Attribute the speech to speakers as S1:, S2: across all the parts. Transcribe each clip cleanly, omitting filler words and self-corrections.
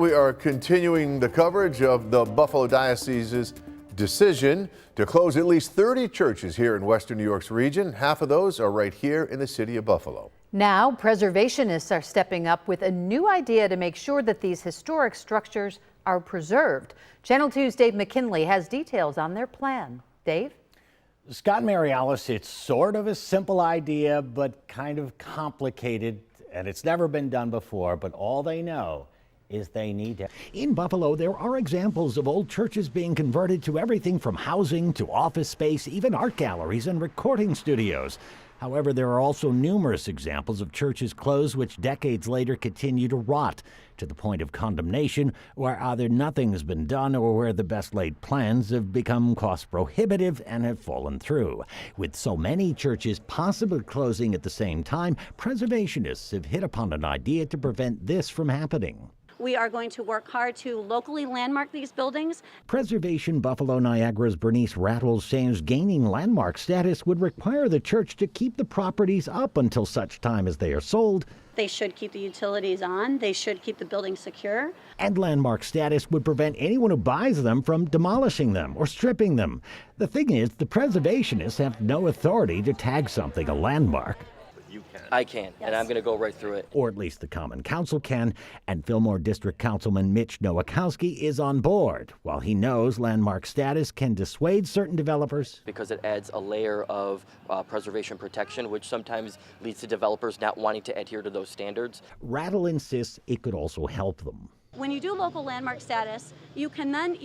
S1: We are continuing the coverage of the Buffalo Diocese's decision to close at least 30 churches here in Western New York's region. Half of those are right here in the city of Buffalo.
S2: Now, preservationists are stepping up with a new idea to make sure that these historic structures are preserved. Channel 2's Dave McKinley has details on their plan. Dave?
S3: Scott Marialis, it's sort of a simple idea, but kind of complicated, and it's never been done before, but all they know is they need to.
S4: In Buffalo, there are examples of old churches being converted to everything from housing to office space, even art galleries and recording studios. However, there are also numerous examples of churches closed which decades later continue to rot to the point of condemnation, where either nothing has been done or where the best laid plans have become cost prohibitive and have fallen through. With so many churches possibly closing at the same time, preservationists have hit upon an idea to prevent this from happening.
S5: We are going to work hard to locally landmark these buildings.
S4: Preservation Buffalo Niagara's Bernice Rattles says gaining landmark status would require the church to keep the properties up until such time as they are sold.
S5: They should keep the utilities on. They should keep the buildings secure.
S4: And landmark status would prevent anyone who buys them from demolishing them or stripping them. The thing is, the preservationists have no authority to tag something a landmark.
S6: I can, yes. And I'm going to go right through it.
S4: Or at least the Common Council can, and Fillmore District Councilman Mitch Nowakowski is on board. While he knows landmark status can dissuade certain developers.
S6: Because it adds a layer of preservation protection, which sometimes leads to developers not wanting to adhere to those standards.
S4: Rattle insists it could also help them.
S5: When you do local landmark status, you can then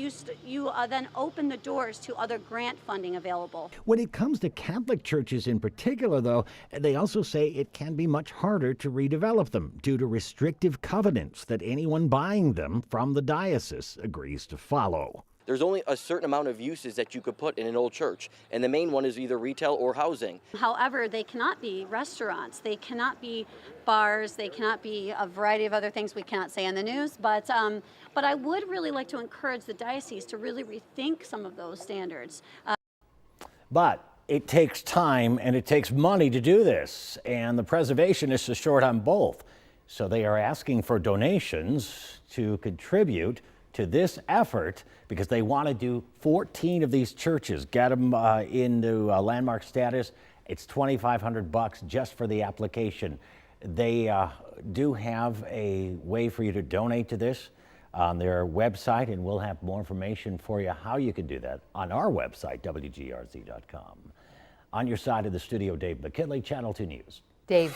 S5: then open the doors to other grant funding available.
S4: When it comes to Catholic churches in particular, though, they also say it can be much harder to redevelop them due to restrictive covenants that anyone buying them from the diocese agrees to follow.
S6: There's only a certain amount of uses that you could put in an old church, and the main one is either retail or housing.
S5: However, they cannot be restaurants, they cannot be bars, they cannot be a variety of other things we cannot say on the news, but I would really like to encourage the diocese to really rethink some of those standards.
S3: But it takes time and it takes money to do this, and the preservationists are short on both. So they are asking for donations to contribute to this effort because they want to do 14 of these churches, get them into landmark status. It's $2,500 just for the application. They do have a way for you to donate to this on their website, and we'll have more information for you how you can do that on our website, WGRZ.com. On your side of the studio, Dave McKinley, Channel 2 News.
S2: Dave.